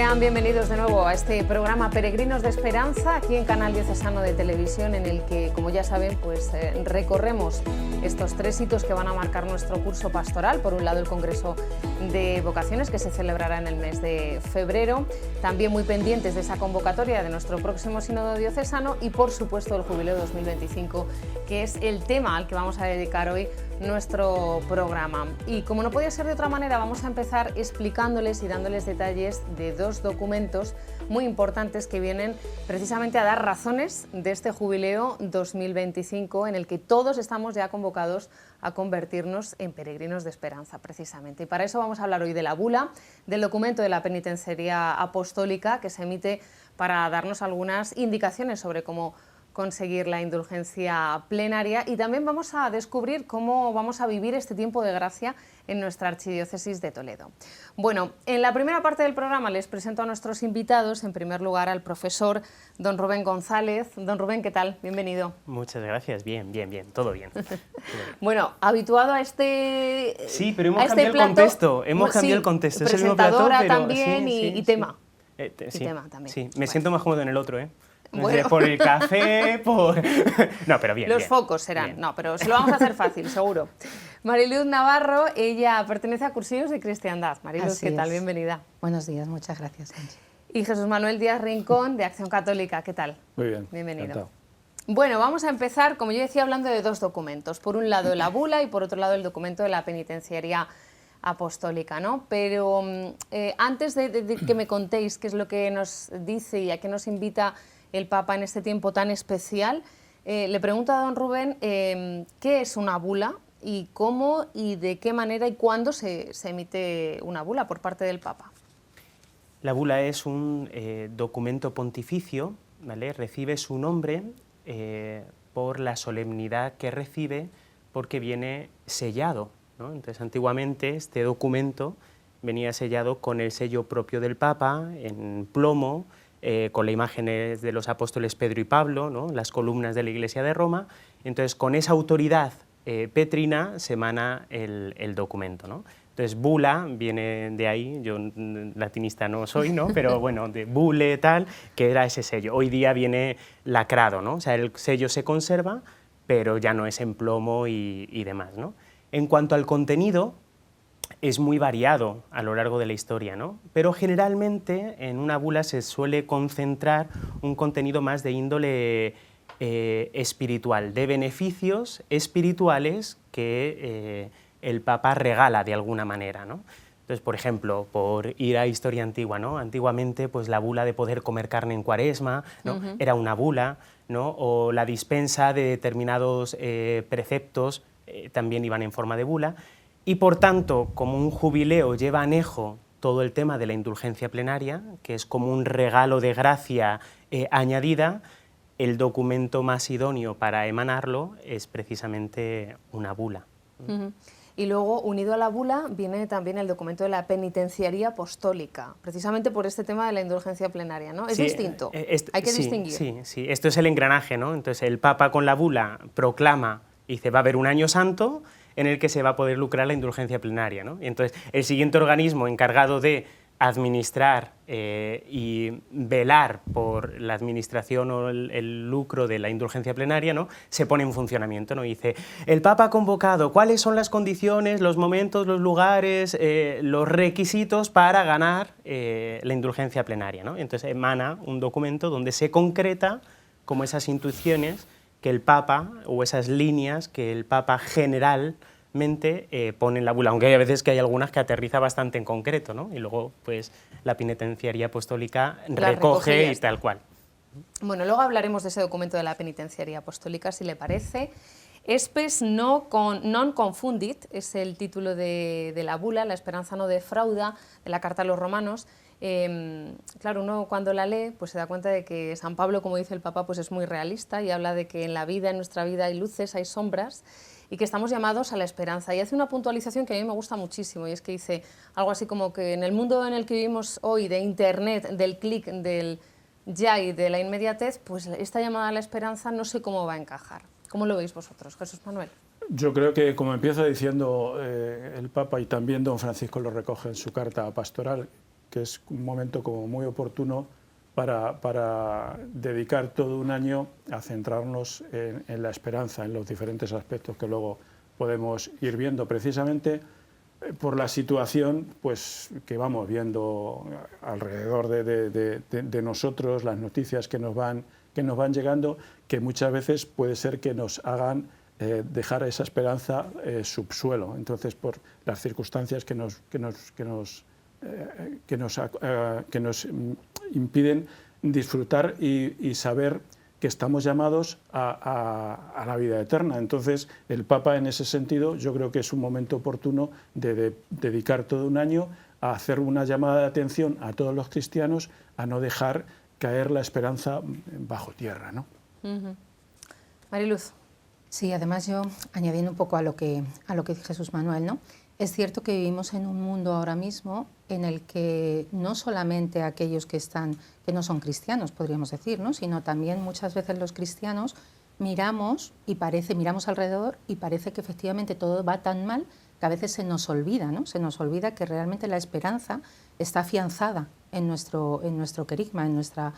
Sean bienvenidos de nuevo a este programa Peregrinos de Esperanza, aquí en Canal Diocesano de Televisión, en el que, como ya saben, pues recorremos estos 3 hitos que van a marcar nuestro curso pastoral. Por un lado, el Congreso de Vocaciones, que se celebrará en el mes de febrero, también muy pendientes de esa convocatoria de nuestro próximo Sínodo Diocesano y, por supuesto, el Jubileo 2025, que es el tema al que vamos a dedicar hoy nuestro programa. Y como no podía ser de otra manera, vamos a empezar explicándoles y dándoles detalles de 2 documentos muy importantes que vienen precisamente a dar razones de este Jubileo 2025, en el que todos estamos ya convocados a convertirnos en peregrinos de esperanza, precisamente. Y para eso vamos a hablar hoy de la bula, del documento de la penitenciaría apostólica que se emite para darnos algunas indicaciones sobre cómo conseguir la indulgencia plenaria, y también vamos a descubrir cómo vamos a vivir este tiempo de gracia en nuestra archidiócesis de Toledo. Bueno, en la primera parte del programa les presento a nuestros invitados. En primer lugar, al profesor don Rubén González. Don Rubén, ¿qué tal? Bienvenido. Muchas gracias, bien, todo bien. Bueno, habituado a este Sí, pero hemos cambiado el contexto, cambiado el contexto. Es presentadora el plato, también y tema. Tema también. Sí, me siento más cómodo en el otro, ¿eh? Bueno. Por el café, por... No, pero bien. Los focos serán, bien. No, pero se lo vamos a hacer fácil, seguro. Mariluz Navarro, ella pertenece a Cursillos de Cristiandad. Mariluz, ¿qué tal? Bienvenida. Buenos días, muchas gracias, Angie. Y Jesús Manuel Díaz Rincón, de Acción Católica, ¿qué tal? Muy bien. Bienvenido. Encantado. Bueno, vamos a empezar, como yo decía, hablando de 2 documentos. Por un lado, la bula, y por otro lado, el documento de la penitenciaría apostólica, ¿no? Pero antes de que me contéis qué es lo que nos dice y a qué nos invita el Papa en este tiempo tan especial, le pregunto a don Rubén qué es una bula y cómo y de qué manera y cuándo se emite una bula por parte del Papa. La bula es un documento pontificio, ¿vale? Recibe su nombre por la solemnidad que recibe, porque viene sellado, ¿no? Entonces, antiguamente este documento venía sellado con el sello propio del Papa, en plomo, con las imágenes de los apóstoles Pedro y Pablo, ¿no? Las columnas de la Iglesia de Roma. Entonces, con esa autoridad petrina se emana el documento, ¿no? Entonces, bula viene de ahí, yo latinista no soy, ¿no? Pero bueno, de bule, tal, que era ese sello. Hoy día viene lacrado, ¿no? O sea, el sello se conserva, pero ya no es en plomo y demás, ¿no? En cuanto al contenido, es muy variado a lo largo de la historia, ¿no? Pero generalmente en una bula se suele concentrar un contenido más de índole espiritual, de beneficios espirituales que el Papa regala de alguna manera, ¿no? Entonces, por ejemplo, por ir a historia antigua, ¿no? Antiguamente, pues la bula de poder comer carne en Cuaresma, ¿no? Era una bula, ¿no? O la dispensa de determinados preceptos también iban en forma de bula. Y por tanto, como un jubileo lleva anejo todo el tema de la indulgencia plenaria, que es como un regalo de gracia añadida, el documento más idóneo para emanarlo es precisamente una bula. Y luego, unido a la bula, viene también el documento de la penitenciaría apostólica, precisamente por este tema de la indulgencia plenaria, ¿no? Es distinto, hay que distinguir. Sí, esto es el engranaje, ¿no? Entonces el Papa con la bula proclama, dice, va a haber un año santo en el que se va a poder lucrar la indulgencia plenaria, ¿no? Y entonces el siguiente organismo encargado de administrar y velar por la administración o el lucro de la indulgencia plenaria, ¿no? Se pone en funcionamiento, ¿no? Dice, el Papa ha convocado, ¿cuáles son las condiciones, los momentos, los lugares, los requisitos para ganar la indulgencia plenaria, ¿no? Entonces emana un documento donde se concreta como esas intuiciones que el Papa, o esas líneas que el Papa generalmente pone en la bula, aunque hay a veces que hay algunas que aterriza bastante en concreto, ¿no? Y luego, pues, la penitenciaría apostólica recoge y tal cual. Bueno, luego hablaremos de ese documento de la penitenciaría apostólica, si le parece. Espes non confundit es el título de la bula, la esperanza no defrauda, de la carta a los romanos. Claro, uno cuando la lee pues se da cuenta de que San Pablo, como dice el Papa, pues es muy realista y habla de que en la vida, en nuestra vida, hay luces, hay sombras y que estamos llamados a la esperanza. Y hace una puntualización que a mí me gusta muchísimo, y es que dice algo así como que en el mundo en el que vivimos hoy, de internet, del clic, del ya y de la inmediatez, pues esta llamada a la esperanza no sé cómo va a encajar. ¿Cómo lo veis vosotros, Jesús Manuel? Yo creo que, como empieza diciendo el Papa, y también don Francisco lo recoge en su carta pastoral, que es un momento como muy oportuno para dedicar todo un año a centrarnos en la esperanza, en los diferentes aspectos que luego podemos ir viendo, precisamente por la situación pues, que vamos viendo alrededor de nosotros, las noticias que nos van llegando, que muchas veces puede ser que nos hagan dejar esa esperanza subsuelo. Entonces, por las circunstancias que nos impiden disfrutar y saber que estamos llamados a la vida eterna. Entonces, el Papa, en ese sentido, yo creo que es un momento oportuno de dedicar todo un año a hacer una llamada de atención a todos los cristianos a no dejar caer la esperanza bajo tierra, ¿no? Mariluz. Sí, además yo, añadiendo un poco a lo que dice Jesús Manuel, ¿no? Es cierto que vivimos en un mundo ahora mismo en el que no solamente aquellos que no son cristianos, podríamos decir, ¿no? Sino también muchas veces los cristianos miramos alrededor y parece que efectivamente todo va tan mal que a veces se nos olvida, ¿no? Se nos olvida que realmente la esperanza está afianzada en nuestro querigma, en nuestra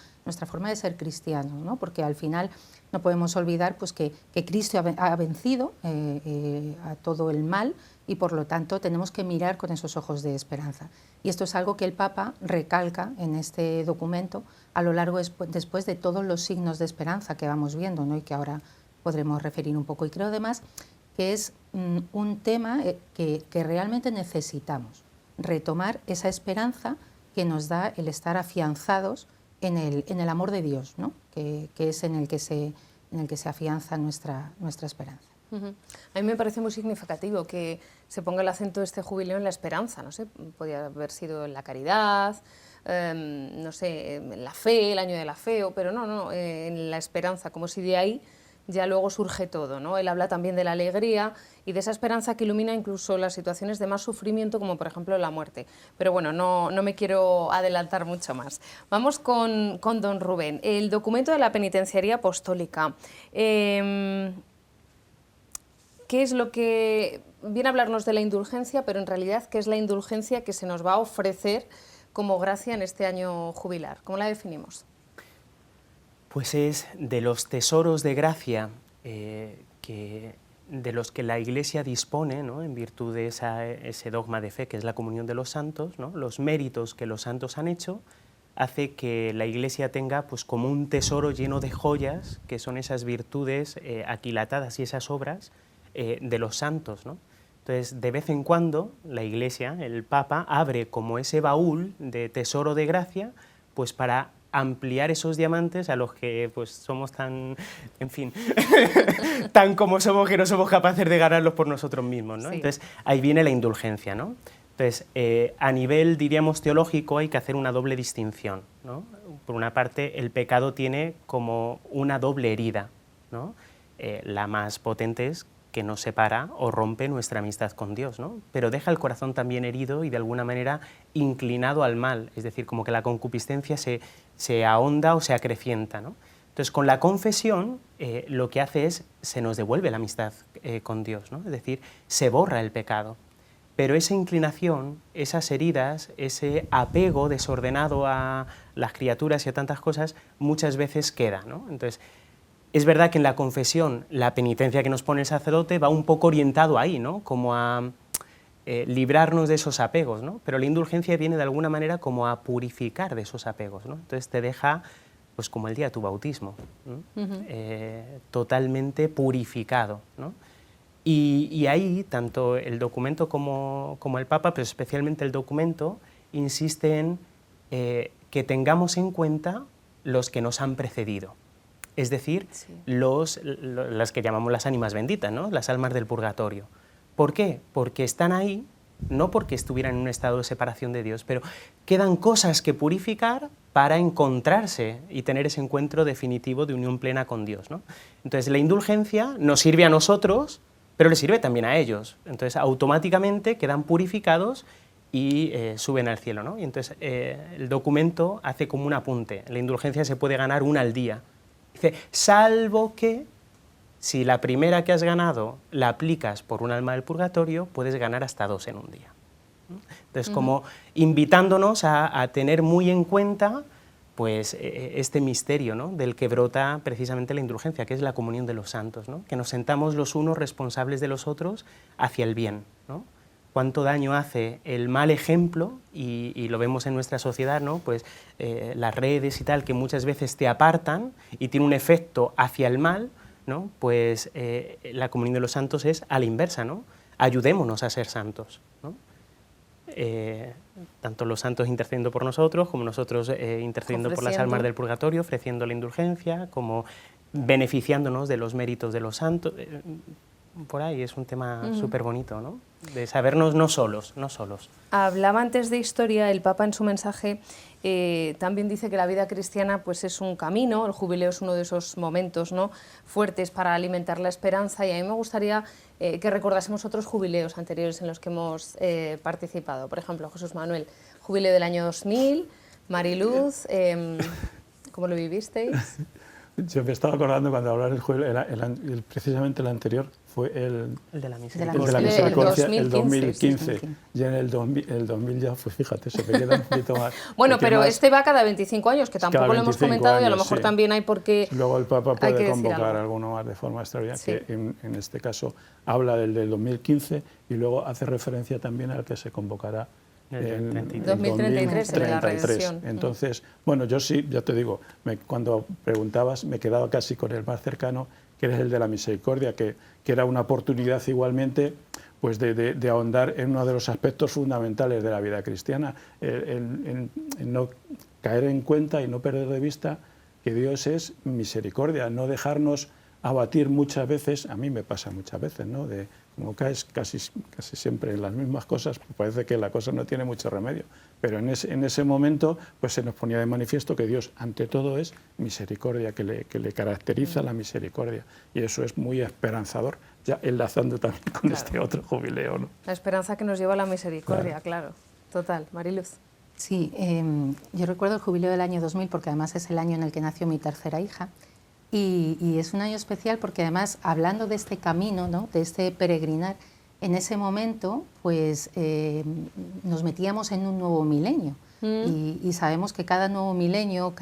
forma de ser cristianos, ¿no? Porque al final no podemos olvidar pues, que Cristo ha vencido a todo el mal y por lo tanto tenemos que mirar con esos ojos de esperanza. Y esto es algo que el Papa recalca en este documento a lo largo después de todos los signos de esperanza que vamos viendo, ¿no? Y que ahora podremos referir un poco. Y creo además que es un tema que realmente necesitamos, retomar esa esperanza que nos da el estar afianzados en el amor de Dios, ¿no? que es en el que se afianza nuestra esperanza. A mí me parece muy significativo que se ponga el acento de este jubileo en la esperanza, no sé, podría haber sido en la caridad, no sé, en la fe, el año de la fe, pero no, en la esperanza, como si de ahí ya luego surge todo, ¿no? Él habla también de la alegría y de esa esperanza que ilumina incluso las situaciones de más sufrimiento, como por ejemplo la muerte. Pero bueno, no me quiero adelantar mucho más. Vamos con don Rubén. El documento de la penitenciaría apostólica. ¿Qué es lo que viene a hablarnos de la indulgencia, pero en realidad qué es la indulgencia que se nos va a ofrecer como gracia en este año jubilar? ¿Cómo la definimos? Pues es de los tesoros de gracia de los que la Iglesia dispone, ¿no? En virtud de ese dogma de fe que es la comunión de los santos, ¿no? Los méritos que los santos han hecho hace que la Iglesia tenga pues, como un tesoro lleno de joyas, que son esas virtudes aquilatadas y esas obras de los santos, ¿no? Entonces, de vez en cuando, la Iglesia, el Papa, abre como ese baúl de tesoro de gracia, pues para ampliar esos diamantes a los que pues somos tan, en fin, tan como somos que no somos capaces de ganarlos por nosotros mismos, ¿no? Sí. Entonces, ahí viene la indulgencia, ¿no? Entonces, a nivel, diríamos, teológico hay que hacer una doble distinción, ¿no? Por una parte, el pecado tiene como una doble herida, ¿no? La más potente es que nos separa o rompe nuestra amistad con Dios, ¿no? Pero deja el corazón también herido y de alguna manera inclinado al mal, es decir, como que la concupiscencia se ahonda o se acrecienta, ¿no? Entonces, con la confesión lo que hace es, se nos devuelve la amistad con Dios, ¿no? Es decir, se borra el pecado. Pero esa inclinación, esas heridas, ese apego desordenado a las criaturas y a tantas cosas, muchas veces queda, ¿no? Entonces, es verdad que en la confesión la penitencia que nos pone el sacerdote va un poco orientado ahí, ¿no? Como a librarnos de esos apegos, ¿no? Pero la indulgencia viene de alguna manera como a purificar de esos apegos, ¿no? Entonces te deja, pues como el día de tu bautismo, ¿no? Totalmente purificado, ¿no? Y ahí, tanto el documento como el Papa, pero especialmente el documento, insiste en que tengamos en cuenta los que nos han precedido. Es decir, sí, las que llamamos las ánimas benditas, ¿no? Las almas del purgatorio. ¿Por qué? Porque están ahí, no porque estuvieran en un estado de separación de Dios, pero quedan cosas que purificar para encontrarse y tener ese encuentro definitivo de unión plena con Dios, ¿no? Entonces, la indulgencia nos sirve a nosotros, pero le sirve también a ellos. Entonces, automáticamente quedan purificados y suben al cielo, ¿no? Y entonces, el documento hace como un apunte. La indulgencia se puede ganar una al día. Dice, salvo que si la primera que has ganado la aplicas por un alma del purgatorio, puedes ganar hasta 2 en un día. Entonces, como invitándonos a tener muy en cuenta pues, este misterio, ¿no?, del que brota precisamente la indulgencia, que es la comunión de los santos, ¿no?, que nos sentamos los unos responsables de los otros hacia el bien, ¿no? Cuánto daño hace el mal ejemplo, y lo vemos en nuestra sociedad, ¿no?, pues, las redes y tal, que muchas veces te apartan y tiene un efecto hacia el mal, ¿no? Pues la comunión de los santos es a la inversa, ¿no? Ayudémonos a ser santos, ¿no? Tanto los santos intercediendo por nosotros, como nosotros intercediendo por las almas del purgatorio, ofreciendo la indulgencia, como beneficiándonos de los méritos de los santos. Por ahí es un tema súper bonito, ¿no?, de sabernos no solos, no solos. Hablaba antes de historia, el Papa en su mensaje también dice que la vida cristiana pues, es un camino, el jubileo es uno de esos momentos, ¿no?, fuertes para alimentar la esperanza, y a mí me gustaría que recordásemos otros jubileos anteriores en los que hemos participado. Por ejemplo, Jesús Manuel, jubileo del año 2000, Mariluz, ¿cómo lo vivisteis? Yo me estaba acordando cuando hablaron del jubileo, precisamente el anterior fue el de la misericordia, el de la misericordia, el 2015. 2015. Ya en el 2000 ya, pues fíjate, se me queda un poquito más. Bueno, pero más, este va cada 25 años, que tampoco lo hemos comentado, años, y a lo mejor sí, también hay porque... Luego el Papa puede convocar alguno más de forma extraordinaria, sí, que en este caso habla del 2015 y luego hace referencia también al que se convocará en 2033, en la redención. Entonces, bueno, yo sí, ya te digo, cuando preguntabas me quedaba casi con el más cercano, que es el de la misericordia, que era una oportunidad igualmente pues de ahondar en uno de los aspectos fundamentales de la vida cristiana, en no caer en cuenta y no perder de vista que Dios es misericordia, no dejarnos abatir muchas veces, a mí me pasa muchas veces, ¿no?, de como caes casi siempre en las mismas cosas, pues parece que la cosa no tiene mucho remedio, pero en ese momento pues se nos ponía de manifiesto que Dios ante todo es misericordia, que le caracteriza la misericordia, y eso es muy esperanzador, ya enlazando también con este otro jubileo, ¿no? La esperanza que nos lleva a la misericordia, claro, total. Mariluz. Sí, yo recuerdo el jubileo del año 2000 porque además es el año en el que nació mi tercera hija. Y es un año especial porque además, hablando de este camino, ¿no?, de este peregrinar, en ese momento pues nos metíamos en un nuevo milenio. Y sabemos que cada nuevo milenio,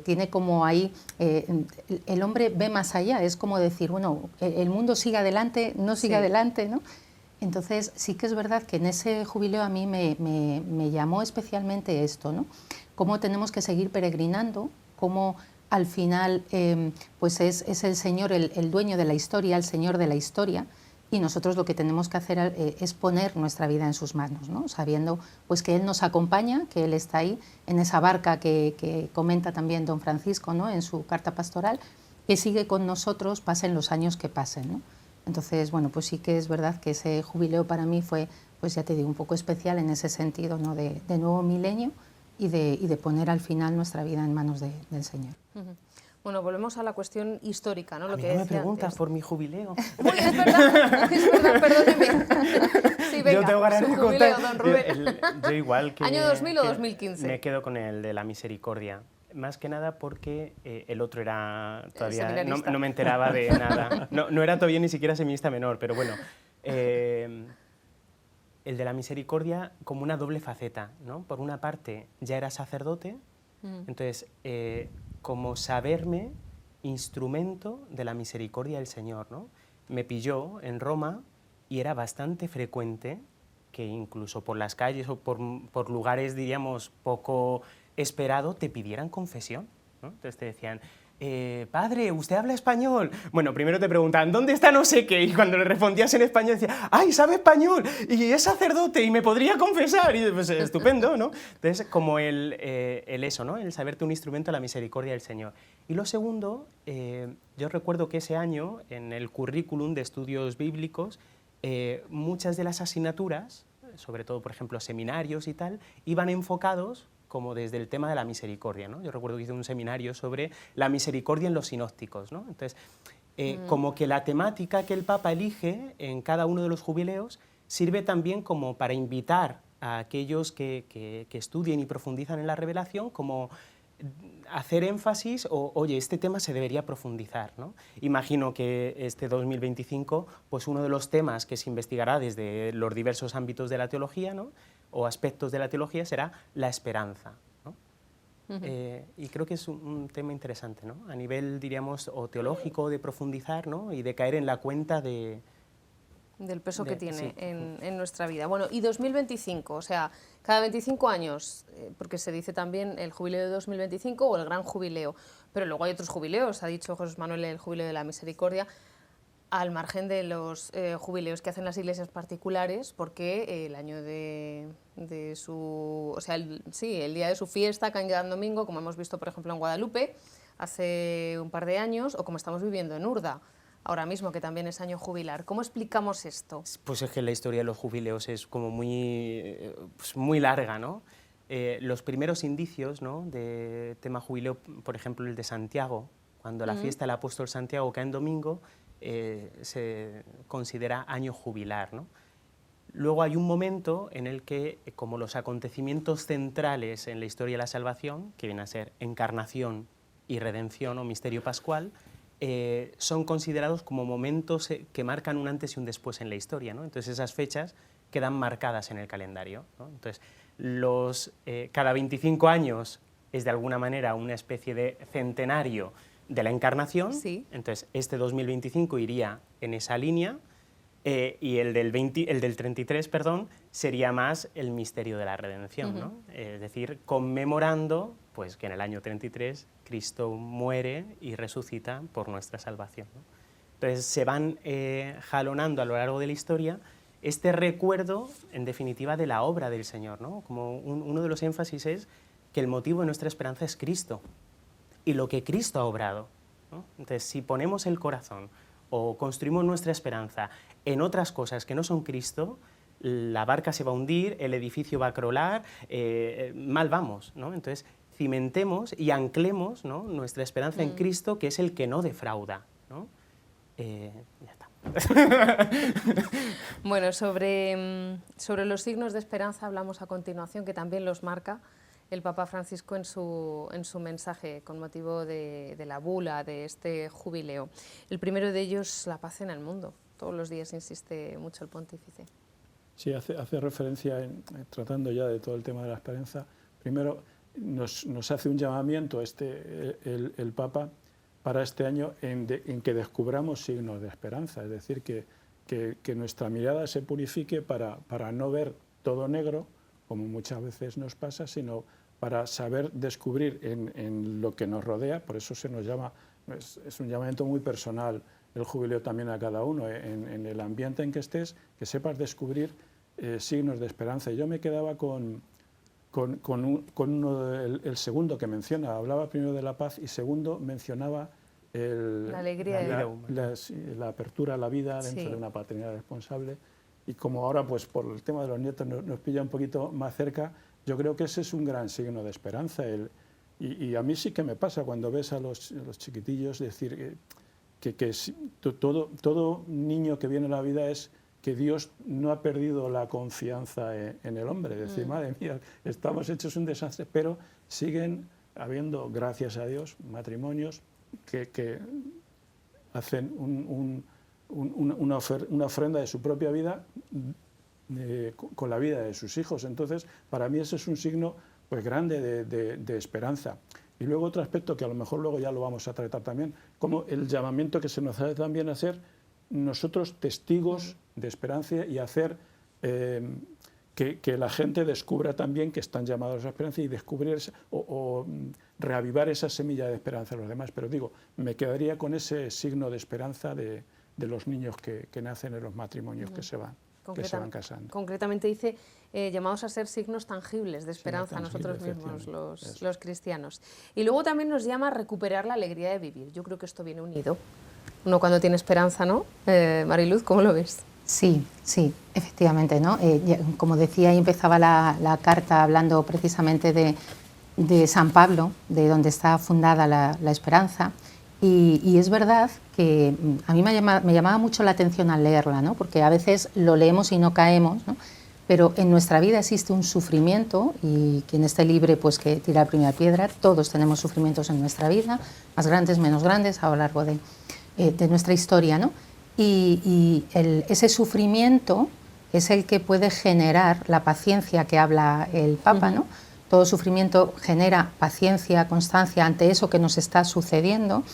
tiene como ahí, el hombre ve más allá, es como decir, bueno, el mundo sigue adelante, no sigue adelante, ¿no? Entonces sí que es verdad que en ese jubileo a mí me llamó especialmente esto, ¿no? Cómo tenemos que seguir peregrinando, cómo al final pues es el Señor el dueño de la historia, el Señor de la historia, y nosotros lo que tenemos que hacer es poner nuestra vida en sus manos, ¿no?, sabiendo pues que Él nos acompaña, que Él está ahí en esa barca que comenta también don Francisco, ¿no?, en su carta pastoral, que sigue con nosotros, pasen los años que pasen, ¿no? Entonces, bueno, pues sí que es verdad que ese jubileo para mí fue, pues ya te digo, un poco especial en ese sentido, ¿no?, de nuevo milenio, y de poner al final nuestra vida en manos del Señor. Bueno, volvemos a la cuestión histórica, ¿no? Lo que no me preguntas por mi jubileo. Uy, es verdad, perdóneme. Sí, venga, yo tengo ganas de jubileo, contar. don Rubén. Yo igual que... ¿Año 2000 o 2015? Me quedo con el de la misericordia. Más que nada porque el otro era todavía... No me enteraba de nada. No era todavía ni siquiera seminarista menor, pero bueno... el de la misericordia como una doble faceta, ¿no? Por una parte, ya era sacerdote, entonces, como saberme instrumento de la misericordia del Señor, ¿no? Me pilló en Roma y era bastante frecuente que incluso por las calles o por lugares, diríamos, poco esperado, te pidieran confesión, ¿no? Entonces te decían... padre, ¿usted habla español? Bueno, primero te preguntan, ¿dónde está no sé qué? Y cuando le respondías en español decía, ¡ay, sabe español! Y es sacerdote y me podría confesar. Y pues estupendo, ¿no? Entonces, como el eso, ¿no? El saberte un instrumento de la misericordia del Señor. Y lo segundo, yo recuerdo que ese año, en el currículum de estudios bíblicos, muchas de las asignaturas, sobre todo, por ejemplo, seminarios y tal, iban enfocados como desde el tema de la misericordia, ¿no? Yo recuerdo que hice un seminario sobre la misericordia en los sinópticos, ¿no? Entonces, como que la temática que el Papa elige en cada uno de los jubileos sirve también como para invitar a aquellos que estudien y profundizan en la revelación, como hacer énfasis o, oye, este tema se debería profundizar, ¿no? Imagino que este 2025, pues uno de los temas que se investigará desde los diversos ámbitos de la teología, ¿no?, o aspectos de la teología, será la esperanza, ¿no? Y creo que es un tema interesante, ¿no?, a nivel, diríamos, o teológico, de profundizar, ¿no?, y de caer en la cuenta del peso que tiene sí. en nuestra vida. Bueno, y 2025, o sea, cada 25 años, porque se dice también el jubileo de 2025 o el gran jubileo, pero luego hay otros jubileos, ha dicho Jesús Manuel el jubileo de la misericordia, al margen de los jubileos que hacen las iglesias particulares, porque el año de su, o sea, el día de su fiesta cae en gran domingo, como hemos visto, por ejemplo, en Guadalupe, hace un par de años, o como estamos viviendo en Urda, ahora mismo, que también es año jubilar. ¿Cómo explicamos esto? Pues es que la historia de los jubileos es como muy larga, ¿no? Los primeros indicios, ¿no?, de tema jubileo, por ejemplo, el de Santiago, cuando la fiesta del apóstol Santiago cae en domingo, se considera año jubilar, ¿no? Luego hay un momento en el que, como los acontecimientos centrales en la historia de la salvación, que viene a ser encarnación y redención o misterio pascual, son considerados como momentos que marcan un antes y un después en la historia, ¿no? Entonces esas fechas quedan marcadas en el calendario, ¿no? Entonces cada 25 años es de alguna manera una especie de centenario de la encarnación, sí. Entonces este 2025 iría en esa línea, y el del 33, perdón, sería más el misterio de la redención, ¿no? Es decir, conmemorando pues, que en el año 33 Cristo muere y resucita por nuestra salvación, ¿no? Entonces se van jalonando a lo largo de la historia este recuerdo, en definitiva, de la obra del Señor, ¿no? Como uno de los énfasis es que el motivo de nuestra esperanza es Cristo y lo que Cristo ha obrado, ¿no? Entonces, si ponemos el corazón o construimos nuestra esperanza en otras cosas que no son Cristo, la barca se va a hundir, el edificio va a crolar, mal vamos, ¿no? Entonces, cimentemos y anclemos, ¿no?, nuestra esperanza en Cristo, que es el que no defrauda, ¿no? Ya está. Bueno, sobre los signos de esperanza hablamos a continuación, que también los marca el Papa Francisco en su mensaje con motivo de la bula de este jubileo. El primero de ellos, la paz en el mundo. Todos los días insiste mucho el pontífice. Sí, hace referencia, tratando ya de todo el tema de la esperanza, primero nos hace un llamamiento el Papa para este año en que descubramos signos de esperanza, es decir, que nuestra mirada se purifique para no ver todo negro, como muchas veces nos pasa, sino para saber descubrir en lo que nos rodea. Por eso se nos llama, es un llamamiento muy personal el jubileo también a cada uno, en el ambiente en que estés, que sepas descubrir signos de esperanza. Y yo me quedaba con el segundo que menciona, hablaba primero de la paz y segundo mencionaba la alegría la apertura a la vida dentro de una paternidad responsable. Y como ahora, pues por el tema de los nietos nos pilla un poquito más cerca, yo creo que ese es un gran signo de esperanza. Y a mí sí que me pasa cuando ves a los chiquitillos decir que todo niño que viene a la vida es que Dios no ha perdido la confianza en el hombre. Es decir, madre mía, estamos hechos un desastre, pero siguen habiendo, gracias a Dios, matrimonios que hacen una ofrenda de su propia vida con la vida de sus hijos. Entonces, para mí ese es un signo pues grande de esperanza. Y luego otro aspecto que a lo mejor luego ya lo vamos a tratar también, como el llamamiento que se nos hace también a ser nosotros testigos de esperanza y hacer que la gente descubra también que están llamados a esperanza y descubrir o reavivar esa semilla de esperanza a los demás. Pero digo, me quedaría con ese signo de esperanza de los niños que nacen en los matrimonios que se van casando. Concretamente dice, llamados a ser signos tangibles de esperanza a nosotros mismos, los cristianos. Y luego también nos llama a recuperar la alegría de vivir. Yo creo que esto viene unido. Uno cuando tiene esperanza, ¿no? Mariluz, ¿cómo lo ves? Sí, efectivamente, ¿no? Como decía, ahí empezaba la carta hablando precisamente de San Pablo, de donde está fundada la esperanza. Y es verdad que a mí me llamaba mucho la atención al leerla, ¿no? Porque a veces lo leemos y no caemos, ¿no? pero en nuestra vida existe un sufrimiento y quien esté libre pues que tira la primera piedra. Todos tenemos sufrimientos en nuestra vida, más grandes, menos grandes, a lo largo de nuestra historia, ¿no? Ese sufrimiento es el que puede generar la paciencia que habla el Papa, ¿no? Todo sufrimiento genera paciencia, constancia ante eso que nos está sucediendo,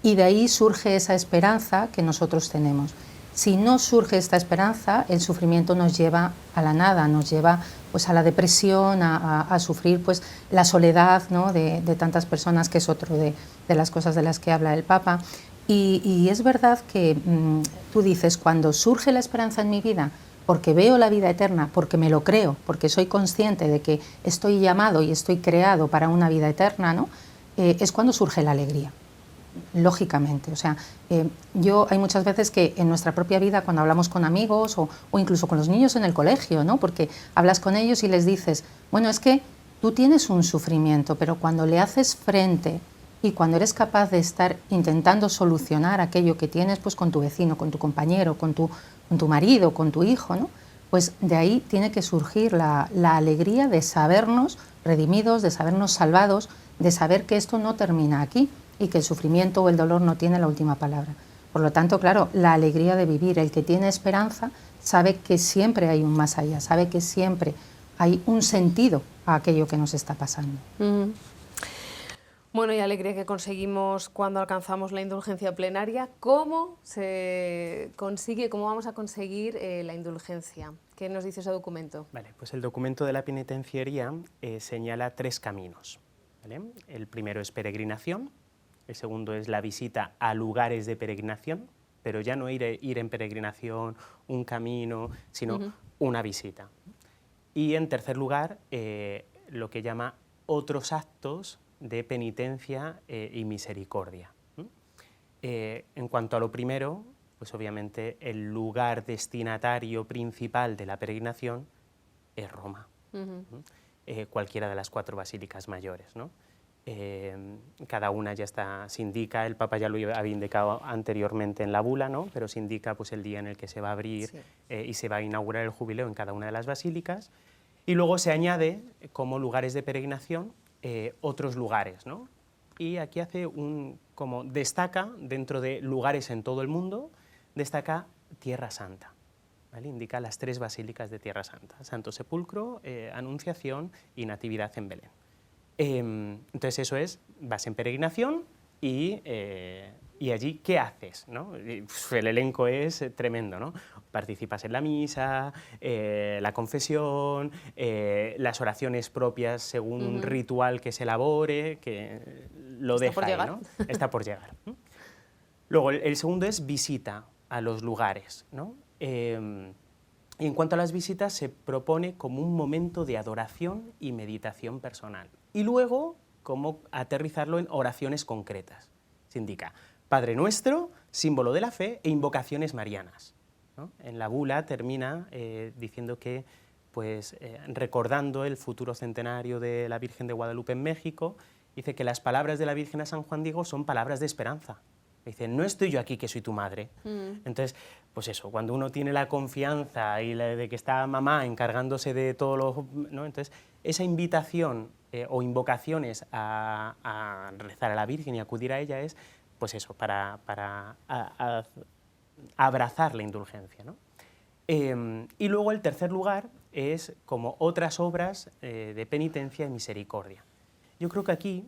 y de ahí surge esa esperanza que nosotros tenemos. Si no surge esta esperanza, el sufrimiento nos lleva a la nada, nos lleva pues a la depresión, a sufrir pues la soledad, ¿no? de tantas personas, que es otro de las cosas de las que habla el Papa. Y es verdad que tú dices, cuando surge la esperanza en mi vida, porque veo la vida eterna, porque me lo creo, porque soy consciente de que estoy llamado y estoy creado para una vida eterna, ¿no? Es cuando surge la alegría. Lógicamente, o sea, hay muchas veces que en nuestra propia vida, cuando hablamos con amigos o incluso con los niños en el colegio, ¿no? Porque hablas con ellos y les dices, bueno, es que tú tienes un sufrimiento, pero cuando le haces frente y cuando eres capaz de estar intentando solucionar aquello que tienes, pues con tu vecino, con tu compañero, con tu marido, con tu hijo, ¿no? Pues de ahí tiene que surgir la alegría de sabernos redimidos, de sabernos salvados, de saber que esto no termina aquí y que el sufrimiento o el dolor no tiene la última palabra. Por lo tanto, claro, la alegría de vivir, el que tiene esperanza sabe que siempre hay un más allá, sabe que siempre hay un sentido a aquello que nos está pasando. Bueno, y alegría que conseguimos cuando alcanzamos la indulgencia plenaria. ¿Cómo se consigue, cómo vamos a conseguir la indulgencia? ¿Qué nos dice ese documento? Vale, pues el documento de la penitenciaría señala 3 caminos, ¿vale? El primero es peregrinación, el segundo es la visita a lugares de peregrinación, pero ya no ir en peregrinación, un camino, sino una visita. Y en tercer lugar, lo que llama otros actos de penitencia y misericordia. En cuanto a lo primero, pues obviamente el lugar destinatario principal de la peregrinación es Roma, cualquiera de las 4 basílicas mayores, ¿no? Cada una ya se indica, el Papa ya lo había indicado anteriormente en la bula, ¿no? Pero se indica pues, el día en el que se va a abrir y se va a inaugurar el jubileo en cada una de las basílicas, y luego se añade como lugares de peregrinación otros lugares, ¿no? Y aquí destaca, dentro de lugares en todo el mundo, destaca Tierra Santa, ¿vale? Indica las 3 basílicas de Tierra Santa: Santo Sepulcro, Anunciación y Natividad en Belén. Entonces eso es, vas en peregrinación y allí, ¿qué haces, ¿no? El elenco es tremendo, ¿no? Participas en la misa, la confesión, las oraciones propias según un ritual que se elabore, que lo deja ahí, ¿no? Está por llegar. Luego, el segundo es visita a los lugares, ¿no? Y en cuanto a las visitas, se propone como un momento de adoración y meditación personal. Y luego, cómo aterrizarlo en oraciones concretas. Se indica Padre Nuestro, símbolo de la fe, e invocaciones marianas, ¿no? En la bula termina diciendo que, pues, recordando el futuro centenario de la Virgen de Guadalupe en México, dice que las palabras de la Virgen a San Juan Diego son palabras de esperanza. Dice, no estoy yo aquí que soy tu madre. Entonces, pues eso, cuando uno tiene la confianza y de que está mamá encargándose de todo lo, ¿no? Entonces, esa invitación o invocaciones a rezar a la Virgen y acudir a ella es, pues eso, para abrazar la indulgencia, ¿no? Y luego el tercer lugar es como otras obras de penitencia y misericordia. Yo creo que aquí,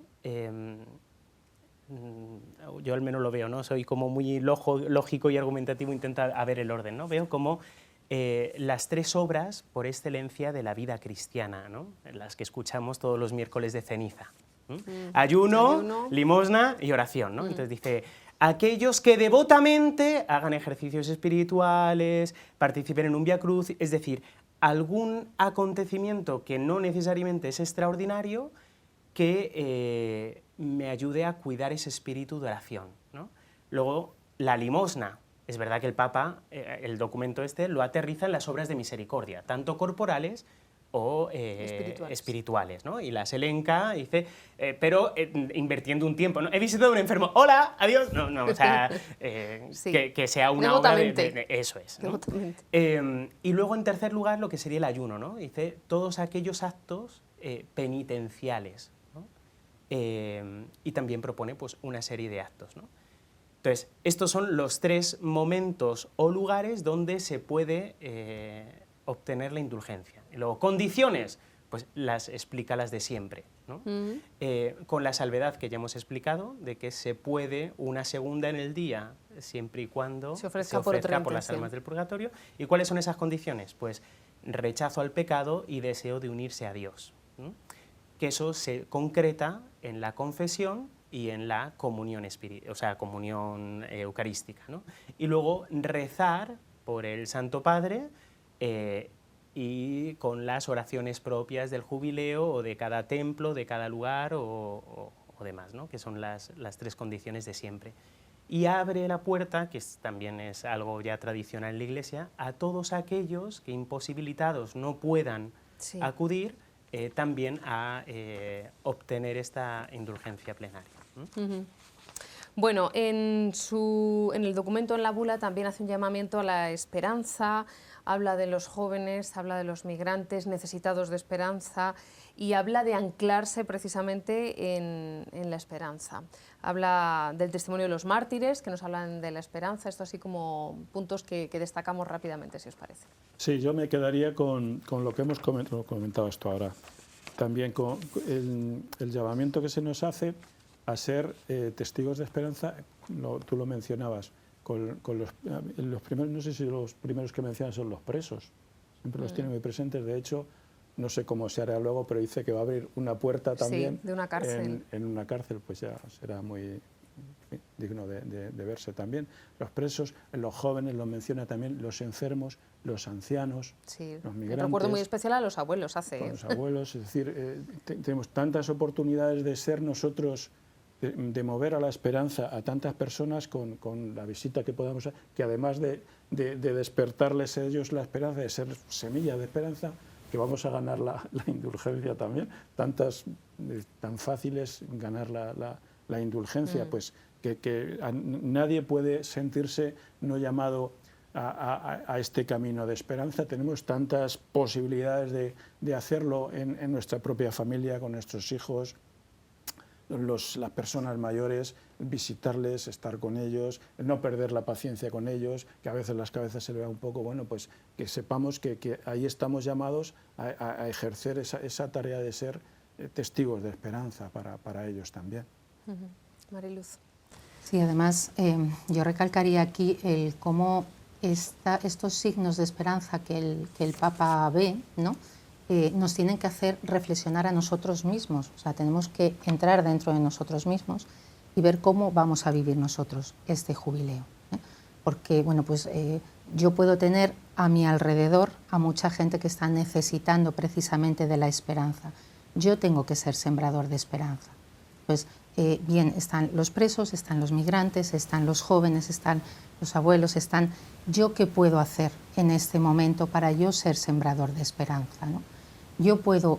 yo al menos lo veo, ¿no? Soy como muy lógico y argumentativo, intento ver el orden, ¿no? Veo como las 3 obras por excelencia de la vida cristiana, ¿no? Las que escuchamos todos los miércoles de ceniza. Ayuno, limosna y oración, ¿no? Entonces dice, aquellos que devotamente hagan ejercicios espirituales, participen en un Vía Cruz, es decir, algún acontecimiento que no necesariamente es extraordinario, que me ayude a cuidar ese espíritu de oración, ¿no? Luego, la limosna. Es verdad que el Papa, el documento este, lo aterriza en las obras de misericordia, tanto corporales o espirituales, ¿no? Y las elenca, dice, pero invirtiendo un tiempo, ¿no? He visitado a un enfermo, hola, adiós, no, o sea, Sí. que sea una obra Devotamente. eso es, ¿no? Devotamente. Y luego, en tercer lugar, lo que sería el ayuno, ¿no? Dice, todos aquellos actos penitenciales, ¿no? Y también propone, pues, una serie de actos, ¿no? Entonces, estos son los 3 momentos o lugares donde se puede obtener la indulgencia. Y luego, condiciones, pues las explica las de siempre, ¿no? Con la salvedad que ya hemos explicado, de que se puede una segunda en el día, siempre y cuando se ofrezca por otra por las intención. almas del purgatorio. ¿Y cuáles son esas condiciones? Pues rechazo al pecado y deseo de unirse a Dios, ¿no? Que eso se concreta en la confesión y en la comunión comunión eucarística, ¿no? Y luego rezar por el Santo Padre y con las oraciones propias del jubileo o de cada templo, de cada lugar o demás, ¿no? Que son las 3 condiciones de siempre. Y abre la puerta, que también es algo ya tradicional en la Iglesia, a todos aquellos que imposibilitados no puedan acudir también a obtener esta indulgencia plenaria. Bueno, en el documento, en la bula, también hace un llamamiento a la esperanza, habla de los jóvenes, habla de los migrantes necesitados de esperanza y habla de anclarse precisamente en la esperanza. Habla del testimonio de los mártires, que nos hablan de la esperanza, esto así como puntos que destacamos rápidamente, si os parece. Sí, yo me quedaría con lo que hemos comentado esto ahora. También con el llamamiento que se nos hace a ser testigos de esperanza, tú lo mencionabas, con los primeros, no sé si los primeros que mencionan son los presos, siempre los tienen muy presentes, de hecho, no sé cómo se hará luego, pero dice que va a abrir una puerta también de una cárcel. En una cárcel, pues ya será muy digno de verse también. Los presos, los jóvenes, los menciona también, los enfermos, los ancianos, los migrantes. Un recuerdo muy especial a los abuelos Con los abuelos, es decir, tenemos tantas oportunidades de ser nosotros, de mover a la esperanza a tantas personas con la visita que podamos hacer, que además de despertarles a ellos la esperanza, de ser semilla de esperanza, que vamos a ganar la indulgencia también, tan fáciles ganar la indulgencia, pues que nadie puede sentirse no llamado a este camino de esperanza. Tenemos tantas posibilidades de hacerlo en nuestra propia familia, con nuestros hijos, las personas mayores, visitarles, estar con ellos, no perder la paciencia con ellos, que a veces las cabezas se le va un poco, bueno, pues que sepamos que ahí estamos llamados a ejercer esa tarea de ser testigos de esperanza para ellos también. Mariluz. Sí, además yo recalcaría aquí cómo estos signos de esperanza que el Papa ve, ¿no? Nos tienen que hacer reflexionar a nosotros mismos, o sea, tenemos que entrar dentro de nosotros mismos y ver cómo vamos a vivir nosotros este jubileo, ¿eh? Porque, bueno, pues yo puedo tener a mi alrededor a mucha gente que está necesitando precisamente de la esperanza. Yo tengo que ser sembrador de esperanza. Pues bien, están los presos, están los migrantes, están los jóvenes, están los abuelos, ¿yo qué puedo hacer en este momento para yo ser sembrador de esperanza, ¿no? Yo puedo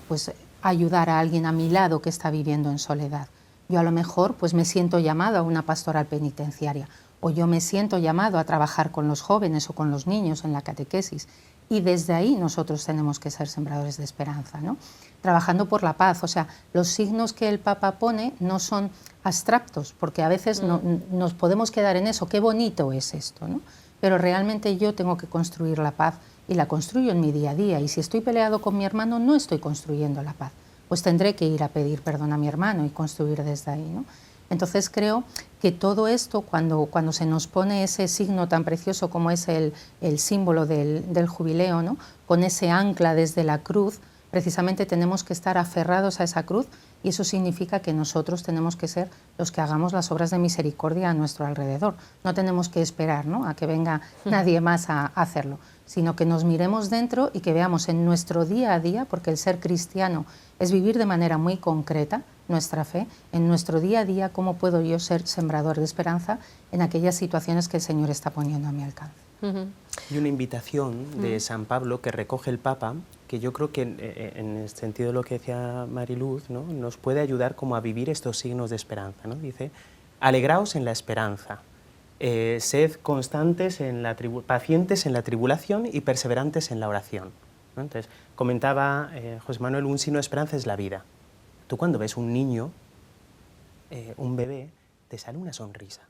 pues ayudar a alguien a mi lado que está viviendo en soledad. Yo a lo mejor pues me siento llamado a una pastoral penitenciaria, o yo me siento llamado a trabajar con los jóvenes o con los niños en la catequesis. Y desde ahí nosotros tenemos que ser sembradores de esperanza, ¿no? Trabajando por la paz. O sea, los signos que el Papa pone no son abstractos, porque a veces nos podemos quedar en eso, qué bonito es esto, ¿no? Pero realmente yo tengo que construir la paz y la construyo en mi día a día. Y si estoy peleado con mi hermano, no estoy construyendo la paz. Pues tendré que ir a pedir perdón a mi hermano y construir desde ahí, ¿no? Entonces creo que todo esto, cuando se nos pone ese signo tan precioso como es el símbolo del jubileo, ¿no? Con ese ancla desde la cruz, precisamente tenemos que estar aferrados a esa cruz, y eso significa que nosotros tenemos que ser los que hagamos las obras de misericordia a nuestro alrededor. No tenemos que esperar, ¿no?, a que venga nadie más a hacerlo, sino que nos miremos dentro y que veamos en nuestro día a día, porque el ser cristiano es vivir de manera muy concreta nuestra fe, en nuestro día a día, cómo puedo yo ser sembrador de esperanza en aquellas situaciones que el Señor está poniendo a mi alcance. Y una invitación de San Pablo que recoge el Papa, que yo creo que en el sentido de lo que decía Mariluz, ¿no?, nos puede ayudar como a vivir estos signos de esperanza, ¿no? Dice, alegraos en la esperanza, sed constantes, pacientes en la tribulación y perseverantes en la oración, ¿no? Entonces, comentaba José Manuel, un signo de esperanza es la vida. Tú cuando ves un niño, un bebé, te sale una sonrisa.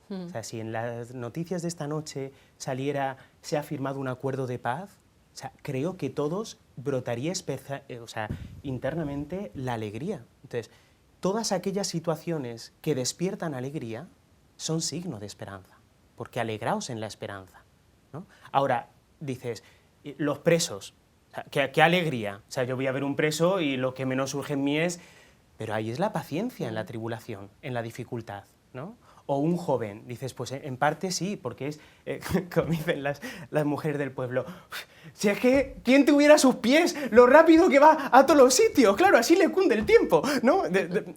O sea, si en las noticias de esta noche saliera, se ha firmado un acuerdo de paz, o sea, creo que todos brotaría internamente la alegría. Entonces, todas aquellas situaciones que despiertan alegría son signo de esperanza, porque alegraos en la esperanza, ¿no? Ahora, dices, los presos, o sea, ¿qué alegría? O sea, yo voy a ver un preso y lo que menos surge en mí es... Pero ahí es la paciencia en la tribulación, en la dificultad, ¿no? O un joven, dices, pues en parte sí, porque es, como dicen las mujeres del pueblo, si es que, ¿quién tuviera sus pies lo rápido que va a todos los sitios? Claro, así le cunde el tiempo, ¿no?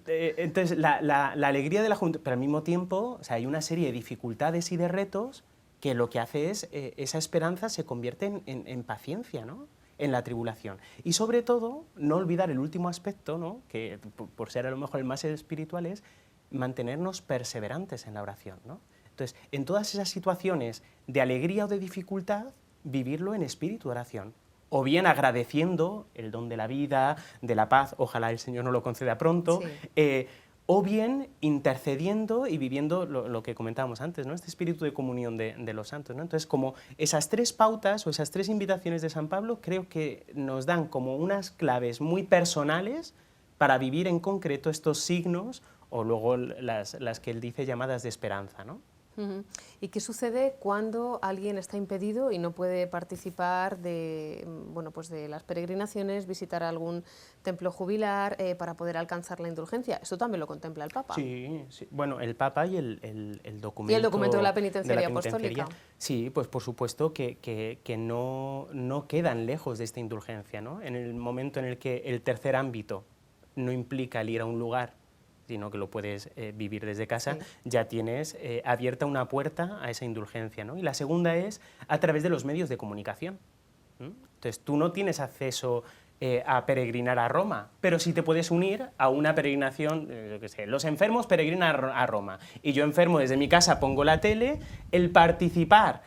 Entonces, la alegría de la juventud, pero al mismo tiempo, o sea, hay una serie de dificultades y de retos que lo que hace es, esa esperanza se convierte en paciencia, ¿no?, en la tribulación. Y sobre todo, no olvidar el último aspecto, ¿no?, que por ser a lo mejor el más espiritual, es mantenernos perseverantes en la oración, ¿no? Entonces, en todas esas situaciones de alegría o de dificultad, vivirlo en espíritu de oración, o bien agradeciendo el don de la vida, de la paz, ojalá el Señor nos lo conceda pronto, sí. O bien intercediendo y viviendo lo que comentábamos antes, ¿no?, este espíritu de comunión de los santos, ¿no? Entonces, como esas tres pautas o esas tres invitaciones de San Pablo, creo que nos dan como unas claves muy personales para vivir en concreto estos signos, o luego las que él dice llamadas de esperanza, ¿no? ¿Y qué sucede cuando alguien está impedido y no puede participar de, bueno, pues de las peregrinaciones, visitar algún templo jubilar para poder alcanzar la indulgencia? Esto también lo contempla el Papa. Sí, sí. Bueno, el Papa y el documento... Y el documento de la penitenciaria apostólica. Sí, pues por supuesto que no quedan lejos de esta indulgencia, ¿no? En el momento en el que el tercer ámbito no implica el ir a un lugar, sino que lo puedes vivir desde casa, sí, ya tienes abierta una puerta a esa indulgencia, ¿no? Y la segunda es a través de los medios de comunicación. Entonces, tú no tienes acceso a peregrinar a Roma, pero sí te puedes unir a una peregrinación, yo qué sé, los enfermos peregrinan a Roma, y yo enfermo desde mi casa pongo la tele, el participar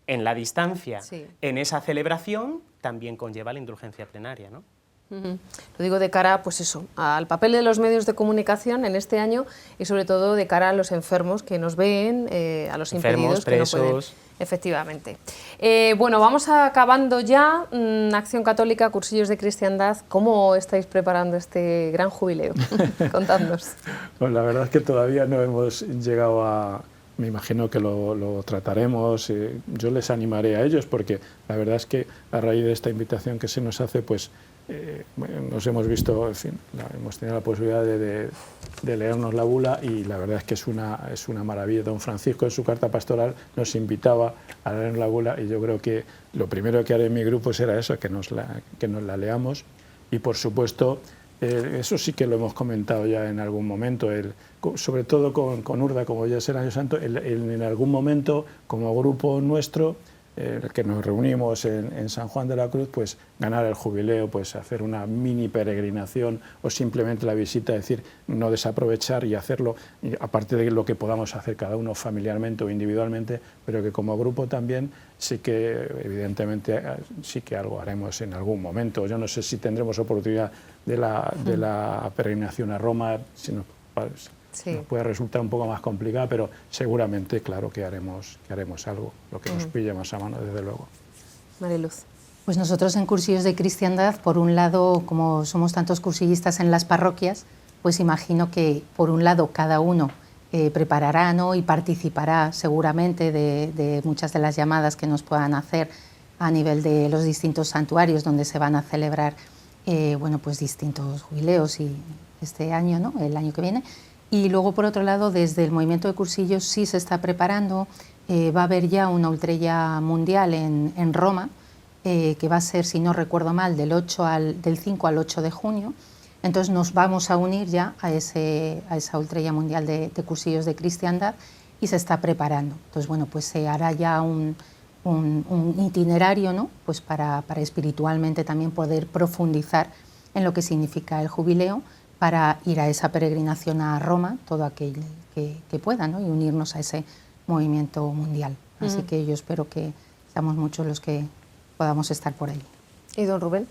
en la distancia, sí, en esa celebración, también conlleva la indulgencia plenaria, ¿no? Lo digo de cara, pues eso, al papel de los medios de comunicación en este año y sobre todo de cara a los enfermos que nos ven, a los enfermos, impedidos presos. Que no pueden. Efectivamente. Bueno, vamos acabando ya. Acción Católica, cursillos de cristiandad. ¿Cómo estáis preparando este gran jubileo? Contadnos. Pues la verdad es que todavía no hemos llegado a... Me imagino que lo trataremos, yo les animaré a ellos porque la verdad es que a raíz de esta invitación que se nos hace, pues nos hemos visto, en fin, hemos tenido la posibilidad de leernos la bula y la verdad es que es una maravilla. Don Francisco en su carta pastoral nos invitaba a leer la bula y yo creo que lo primero que haré en mi grupo será eso, que nos la leamos y por supuesto... eso sí que lo hemos comentado ya en algún momento, sobre todo con Urda, como ya es el Año Santo, en algún momento como grupo nuestro, que nos reunimos en San Juan de la Cruz, pues ganar el jubileo, pues hacer una mini peregrinación o simplemente la visita, es decir, no desaprovechar y hacerlo, aparte de lo que podamos hacer cada uno familiarmente o individualmente, pero que como grupo también sí que evidentemente sí que algo haremos en algún momento. Yo no sé si tendremos oportunidad de la peregrinación a Roma, si nos puede resultar un poco más complicada, pero seguramente, claro, que haremos algo, lo que nos pille más a mano, desde luego. Mariluz. Pues nosotros en Cursillos de Cristiandad, por un lado, como somos tantos cursillistas en las parroquias, pues imagino que por un lado cada uno preparará, ¿no?, y participará seguramente de muchas de las llamadas que nos puedan hacer a nivel de los distintos santuarios donde se van a celebrar bueno, pues distintos jubileos y este año, ¿no?, el año que viene. Y luego, por otro lado, desde el movimiento de cursillos sí se está preparando, va a haber ya una ultrella mundial en Roma, que va a ser, si no recuerdo mal, del 5 al 8 de junio. Entonces nos vamos a unir ya a esa ultrella mundial de cursillos de cristiandad y se está preparando. Entonces, bueno, pues se hará ya un un itinerario, ¿no? Pues para espiritualmente también poder profundizar en lo que significa el jubileo, para ir a esa peregrinación a Roma, todo aquel que pueda, ¿no? Y unirnos a ese movimiento mundial. Así que yo espero que seamos muchos los que podamos estar por allí. ¿Y don Rubén?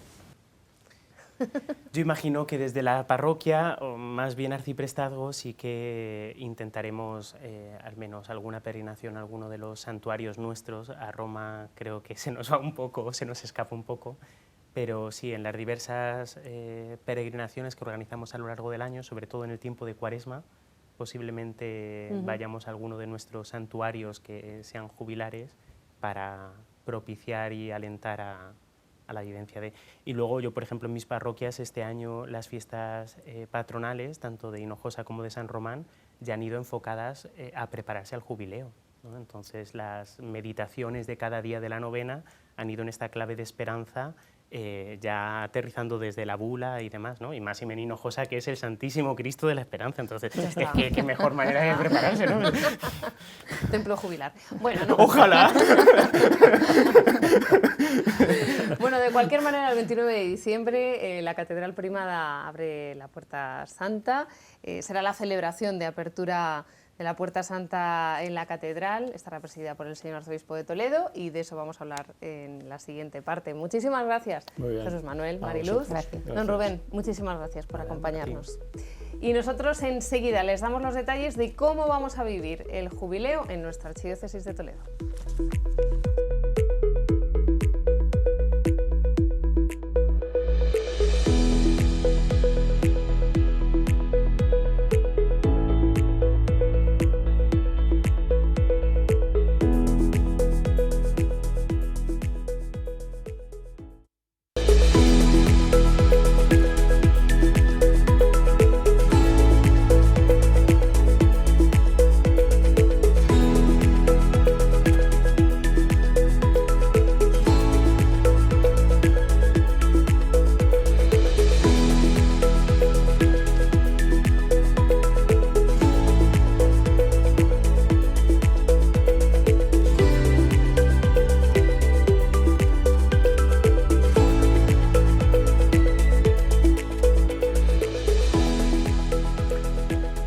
Yo imagino que desde la parroquia, o más bien arciprestazgo, sí que intentaremos al menos alguna peregrinación a alguno de los santuarios nuestros. A Roma creo que se nos va un poco, se nos escapa un poco, pero sí, en las diversas peregrinaciones que organizamos a lo largo del año, sobre todo en el tiempo de Cuaresma, posiblemente vayamos a alguno de nuestros santuarios que sean jubilares para propiciar y alentar a la vivencia de... Y luego yo, por ejemplo, en mis parroquias este año las fiestas patronales, tanto de Hinojosa como de San Román, ya han ido enfocadas a prepararse al jubileo, ¿no? Entonces las meditaciones de cada día de la novena han ido en esta clave de esperanza, ya aterrizando desde la bula y demás, ¿no? Y más en Hinojosa, que es el Santísimo Cristo de la Esperanza. Entonces, es que qué mejor manera de prepararse, ¿no? Templo jubilar. Bueno, no. ¡Ojalá! Bueno, de cualquier manera, el 29 de diciembre la Catedral Primada abre la Puerta Santa. Será la celebración de apertura de la Puerta Santa en la Catedral. Estará presidida por el señor Arzobispo de Toledo y de eso vamos a hablar en la siguiente parte. Muchísimas gracias, Jesús Manuel, Mariluz. Gracias. Don Rubén, muchísimas gracias por acompañarnos. Y nosotros enseguida les damos los detalles de cómo vamos a vivir el jubileo en nuestra Archidiócesis de Toledo.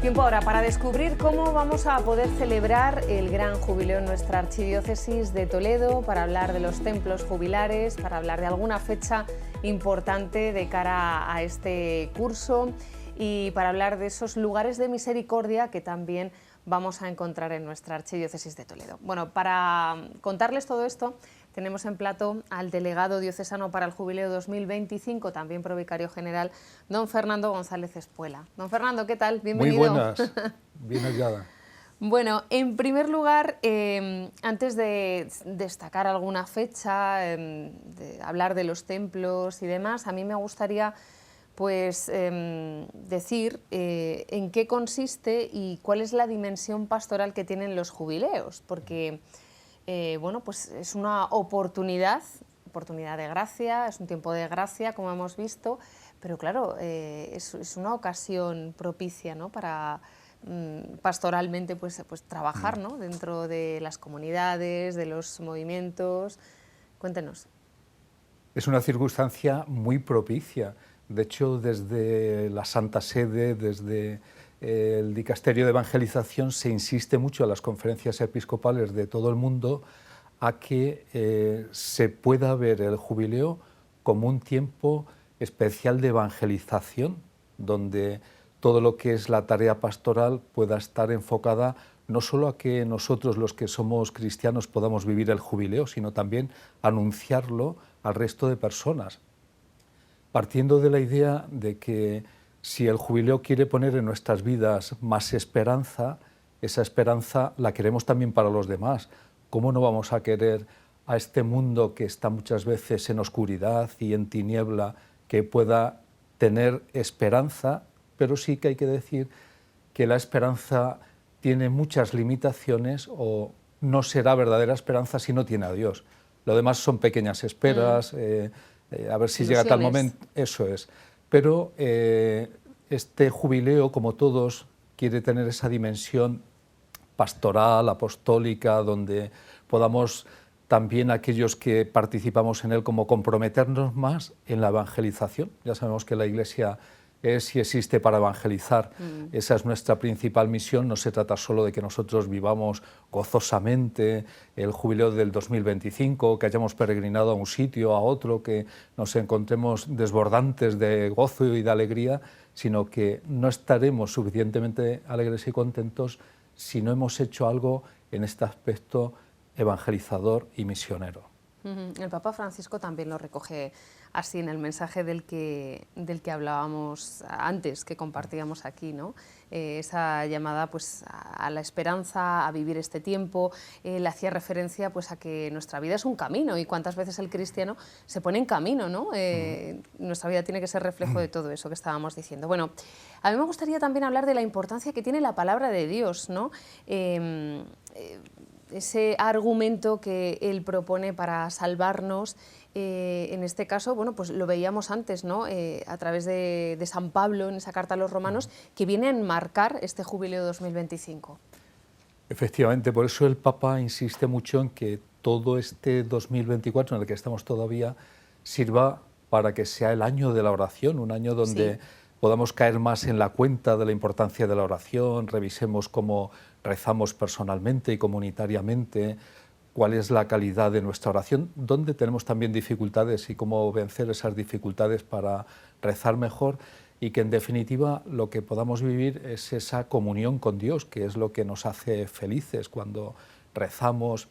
Tiempo ahora para descubrir cómo vamos a poder celebrar el gran jubileo en nuestra Archidiócesis de Toledo, para hablar de los templos jubilares, para hablar de alguna fecha importante de cara a este curso y para hablar de esos lugares de misericordia que también vamos a encontrar en nuestra Archidiócesis de Toledo. Bueno, para contarles todo esto, tenemos en plato al delegado diocesano para el Jubileo 2025, también provicario general, don Fernando González Espuela. Don Fernando, ¿qué tal? Bienvenido. Muy buenas, bien hallada. Bueno, en primer lugar, antes de destacar alguna fecha, de hablar de los templos y demás, a mí me gustaría pues decir en qué consiste y cuál es la dimensión pastoral que tienen los jubileos, porque bueno, pues es una oportunidad de gracia, es un tiempo de gracia, como hemos visto, pero claro, es una ocasión propicia, ¿no?, para pastoralmente pues trabajar, ¿no?, dentro de las comunidades, de los movimientos. Cuéntenos. Es una circunstancia muy propicia. De hecho, desde la Santa Sede, desde el Dicasterio de Evangelización, se insiste mucho a las conferencias episcopales de todo el mundo a que se pueda ver el jubileo como un tiempo especial de evangelización, donde todo lo que es la tarea pastoral pueda estar enfocada no solo a que nosotros, los que somos cristianos, podamos vivir el jubileo, sino también anunciarlo al resto de personas, partiendo de la idea de que si el jubileo quiere poner en nuestras vidas más esperanza, esa esperanza la queremos también para los demás. ¿Cómo no vamos a querer a este mundo que está muchas veces en oscuridad y en tiniebla, que pueda tener esperanza? Pero sí que hay que decir que la esperanza tiene muchas limitaciones, o no será verdadera esperanza si no tiene a Dios. Lo demás son pequeñas esperas, a ver si llega tal momento, eso es. Pero este jubileo, como todos, quiere tener esa dimensión pastoral, apostólica, donde podamos también aquellos que participamos en él, como comprometernos más en la evangelización. Ya sabemos que la Iglesia es y existe para evangelizar. Esa es nuestra principal misión. No se trata solo de que nosotros vivamos gozosamente el jubileo del 2025, que hayamos peregrinado a un sitio, a otro, que nos encontremos desbordantes de gozo y de alegría, sino que no estaremos suficientemente alegres y contentos si no hemos hecho algo en este aspecto evangelizador y misionero. El Papa Francisco también lo recoge así en el mensaje del que hablábamos antes, que compartíamos aquí, ¿no? Esa llamada pues, a la esperanza, a vivir este tiempo. Le hacía referencia pues, a que nuestra vida es un camino y cuántas veces el cristiano se pone en camino, ¿no? Nuestra vida tiene que ser reflejo de todo eso que estábamos diciendo. Bueno, a mí me gustaría también hablar de la importancia que tiene la palabra de Dios, ¿no? Ese argumento que él propone para salvarnos, en este caso, bueno, pues lo veíamos antes, ¿no? A través de San Pablo, en esa carta a los romanos, que viene a enmarcar este jubileo 2025. Efectivamente, por eso el Papa insiste mucho en que todo este 2024 en el que estamos todavía sirva para que sea el año de la oración, un año donde podamos caer más en la cuenta de la importancia de la oración, revisemos cómo rezamos personalmente y comunitariamente, cuál es la calidad de nuestra oración, dónde tenemos también dificultades y cómo vencer esas dificultades para rezar mejor, y que en definitiva lo que podamos vivir es esa comunión con Dios, que es lo que nos hace felices cuando rezamos,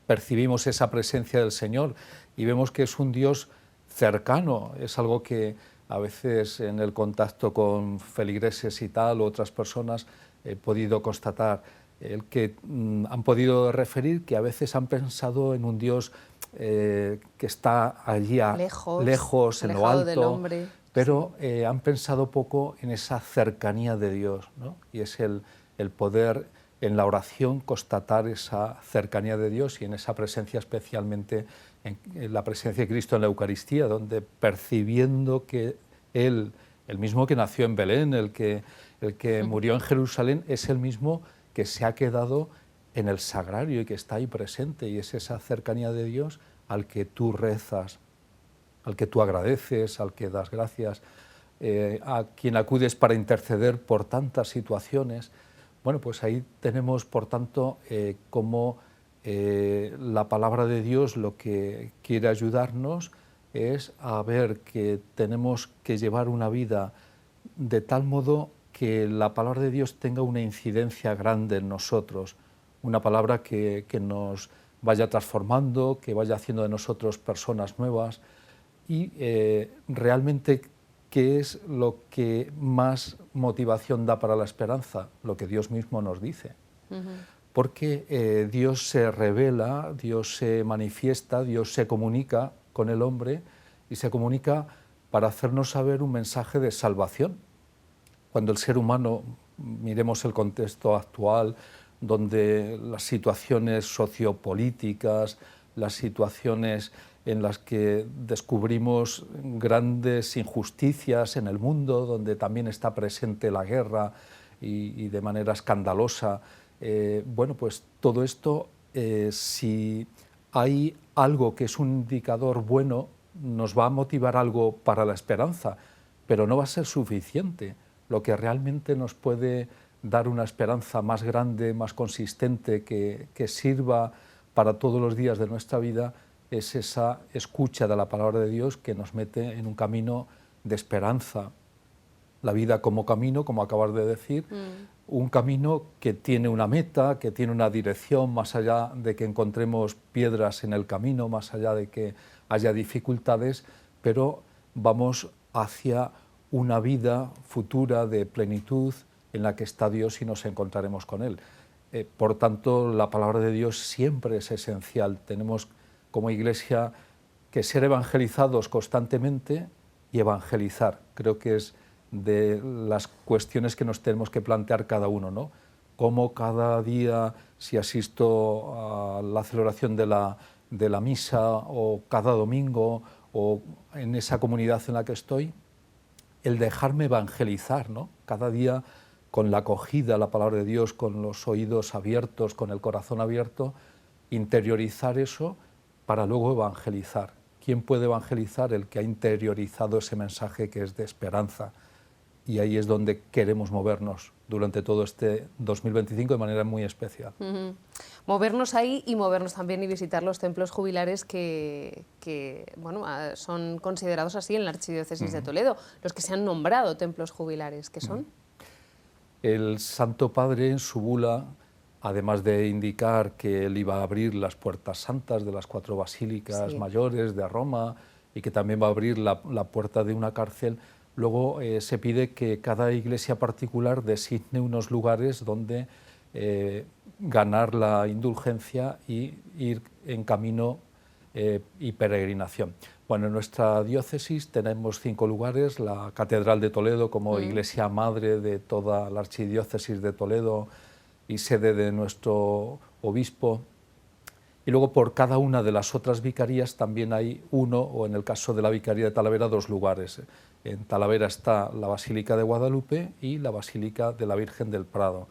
percibimos esa presencia del Señor y vemos que es un Dios cercano. Es algo que a veces en el contacto con feligreses y tal, u otras personas, he podido constatar, el que han podido referir que a veces han pensado en un Dios que está allí lejos en lo alto, del hombre, pero han pensado poco en esa cercanía de Dios, ¿no? Y es el poder en la oración constatar esa cercanía de Dios y en esa presencia, especialmente en la presencia de Cristo en la Eucaristía, donde percibiendo que Él, el mismo que nació en Belén, el que murió en Jerusalén, es el mismo que se ha quedado en el sagrario y que está ahí presente, y es esa cercanía de Dios al que tú rezas, al que tú agradeces, al que das gracias, a quien acudes para interceder por tantas situaciones. Bueno, pues ahí tenemos, por tanto, cómo la palabra de Dios lo que quiere ayudarnos es a ver que tenemos que llevar una vida de tal modo que la palabra de Dios tenga una incidencia grande en nosotros, una palabra que nos vaya transformando, que vaya haciendo de nosotros personas nuevas, y realmente, ¿qué es lo que más motivación da para la esperanza? Lo que Dios mismo nos dice. Porque Dios se revela, Dios se manifiesta, Dios se comunica con el hombre y se comunica para hacernos saber un mensaje de salvación. Cuando el ser humano, miremos el contexto actual, donde las situaciones sociopolíticas, las situaciones en las que descubrimos grandes injusticias en el mundo, donde también está presente la guerra y de manera escandalosa, bueno, pues todo esto, si hay algo que es un indicador bueno, nos va a motivar algo para la esperanza, pero no va a ser suficiente. Lo que realmente nos puede dar una esperanza más grande, más consistente, que sirva para todos los días de nuestra vida, es esa escucha de la palabra de Dios que nos mete en un camino de esperanza. La vida como camino, como acabas de decir, un camino que tiene una meta, que tiene una dirección, más allá de que encontremos piedras en el camino, más allá de que haya dificultades, pero vamos hacia una vida futura de plenitud en la que está Dios y nos encontraremos con Él. Por tanto, la palabra de Dios siempre es esencial. Tenemos como Iglesia que ser evangelizados constantemente y evangelizar. Creo que es de las cuestiones que nos tenemos que plantear cada uno, ¿no? Cómo cada día, si asisto a la celebración de la misa, o cada domingo, o en esa comunidad en la que estoy, el dejarme evangelizar, ¿no? Cada día con la acogida a la palabra de Dios, con los oídos abiertos, con el corazón abierto, interiorizar eso para luego evangelizar. ¿Quién puede evangelizar? El que ha interiorizado ese mensaje que es de esperanza. Y ahí es donde queremos movernos durante todo este 2025 de manera muy especial. Movernos ahí y movernos también y visitar los templos jubilares que bueno, son considerados así en la Archidiócesis de Toledo, los que se han nombrado templos jubilares, ¿qué son? El Santo Padre en su bula, además de indicar que él iba a abrir las puertas santas de las 4 basílicas mayores de Roma y que también va a abrir la puerta de una cárcel, luego se pide que cada iglesia particular designe unos lugares donde ganar la indulgencia y ir en camino y peregrinación. Bueno, en nuestra diócesis tenemos 5 lugares: la Catedral de Toledo como iglesia madre de toda la Archidiócesis de Toledo y sede de nuestro obispo. Y luego por cada una de las otras vicarías también hay uno, o en el caso de la Vicaría de Talavera, 2 lugares. En Talavera está la Basílica de Guadalupe y la Basílica de la Virgen del Prado.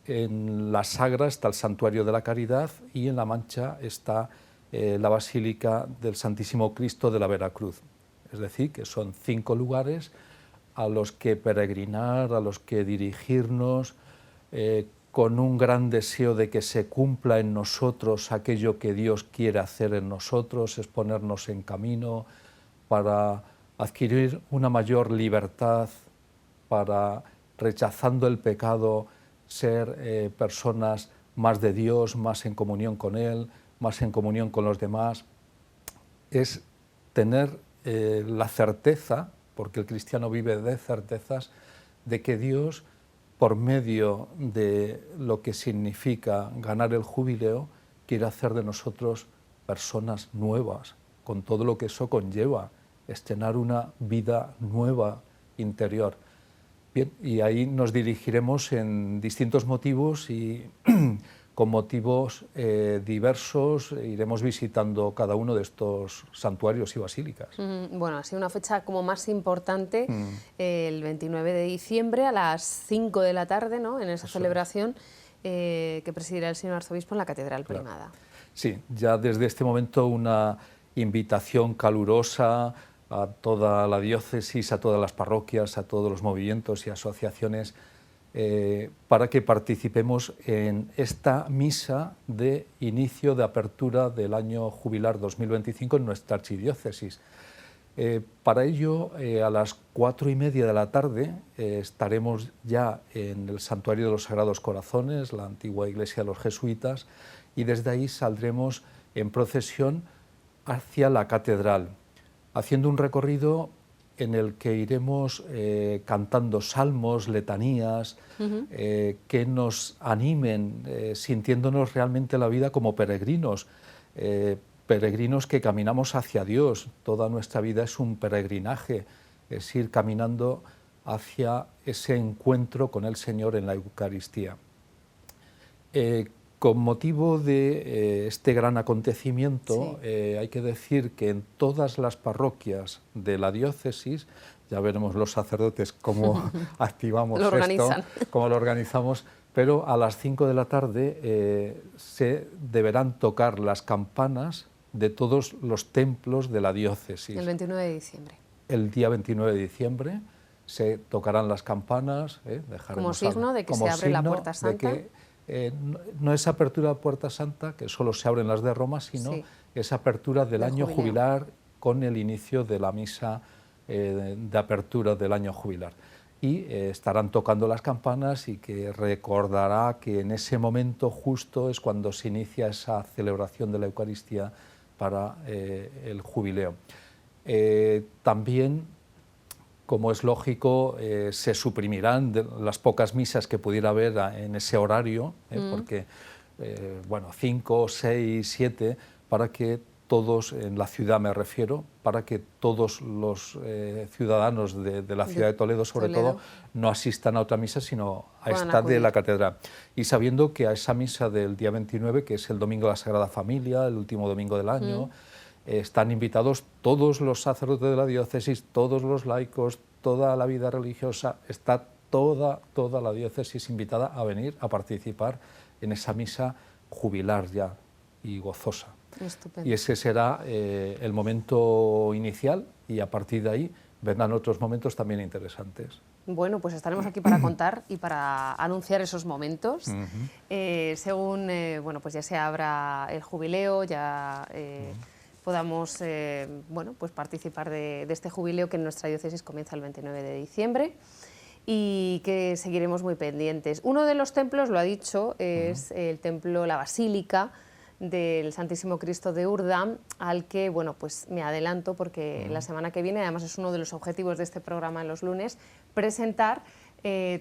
En la Sagra está el Santuario de la Caridad y en La Mancha está la Basílica del Santísimo Cristo de la Veracruz. Es decir, que son 5 lugares a los que peregrinar, a los que dirigirnos, con un gran deseo de que se cumpla en nosotros aquello que Dios quiere hacer en nosotros, es ponernos en camino para adquirir una mayor libertad, para, rechazando el pecado, ser personas más de Dios, más en comunión con Él, más en comunión con los demás. Es tener la certeza, porque el cristiano vive de certezas, de que Dios, por medio de lo que significa ganar el jubileo, quiere hacer de nosotros personas nuevas, con todo lo que eso conlleva, estrenar una vida nueva interior. Bien, y ahí nos dirigiremos en distintos motivos y con motivos diversos iremos visitando cada uno de estos santuarios y basílicas. Bueno, ha sido una fecha como más importante, el 29 de diciembre a las 5 de la tarde, ¿no?, en esa celebración que presidirá el señor arzobispo en la Catedral Primada. Sí, ya desde este momento una invitación calurosa a toda la diócesis, a todas las parroquias, a todos los movimientos y asociaciones para que participemos en esta misa de inicio de apertura del año jubilar 2025 en nuestra archidiócesis. Para ello, a las 4:30 de la tarde estaremos ya en el Santuario de los Sagrados Corazones, la antigua iglesia de los jesuitas, y desde ahí saldremos en procesión hacia la catedral, haciendo un recorrido en el que iremos cantando salmos, letanías, que nos animen, sintiéndonos realmente la vida como peregrinos, peregrinos que caminamos hacia Dios. Toda nuestra vida es un peregrinaje, es ir caminando hacia ese encuentro con el Señor en la Eucaristía. Con motivo de este gran acontecimiento, hay que decir que en todas las parroquias de la diócesis, ya veremos los sacerdotes cómo activamos esto, cómo lo organizamos, pero a las 5 de la tarde se deberán tocar las campanas de todos los templos de la diócesis. El 29 de diciembre. El día 29 de diciembre se tocarán las campanas. Como signo de que se abre la Puerta Santa. No es apertura de Puerta Santa, que solo se abren las de Roma, sino es apertura del año jubilar con el inicio de la misa de apertura del año jubilar. Y estarán tocando las campanas y que recordará que en ese momento justo es cuando se inicia esa celebración de la Eucaristía para el jubileo. También, como es lógico, se suprimirán las pocas misas que pudiera haber en ese horario, porque, bueno, 5, 6, 7, para que todos, en la ciudad me refiero, para que todos los ciudadanos de la ciudad de Toledo, sobre todo, no asistan a otra misa, sino a esta de la catedral. Y sabiendo que a esa misa del día 29, que es el Domingo de la Sagrada Familia, el último domingo del año, están invitados todos los sacerdotes de la diócesis, todos los laicos, toda la vida religiosa, está toda la diócesis invitada a venir a participar en esa misa jubilar ya, y gozosa. Estupendo. Y ese será el momento inicial, y a partir de ahí vendrán otros momentos también interesantes. Bueno, pues estaremos aquí para contar y para anunciar esos momentos. Según bueno, pues ya se abra el jubileo, ya podamos bueno, pues participar de este jubileo que en nuestra diócesis comienza el 29 de diciembre y que seguiremos muy pendientes. Uno de los templos, lo ha dicho, es el templo, la Basílica del Santísimo Cristo de Urda, al que, bueno, pues me adelanto porque la semana que viene, además es uno de los objetivos de este programa en los lunes, presentar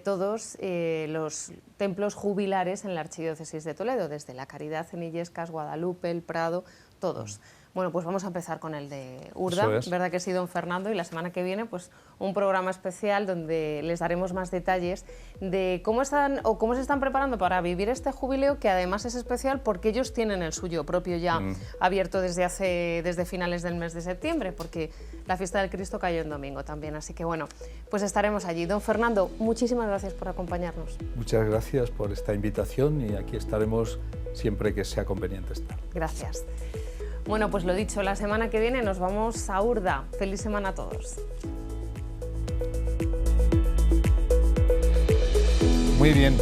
todos los templos jubilares en la Archidiócesis de Toledo, desde la Caridad en Illescas, Guadalupe, el Prado, todos. Bueno, pues vamos a empezar con el de Urda, Eso es. verdad que sí, don Fernando, y la semana que viene pues un programa especial donde les daremos más detalles de cómo están o cómo se están preparando para vivir este jubileo, que además es especial porque ellos tienen el suyo propio ya abierto desde finales del mes de septiembre, porque la fiesta del Cristo cayó en domingo también, así que bueno, pues estaremos allí. Don Fernando, muchísimas gracias por acompañarnos. Muchas gracias por esta invitación y aquí estaremos siempre que sea conveniente estar. Gracias. Bueno, pues lo dicho, la semana que viene nos vamos a Urda. Feliz semana a todos. Muy bien.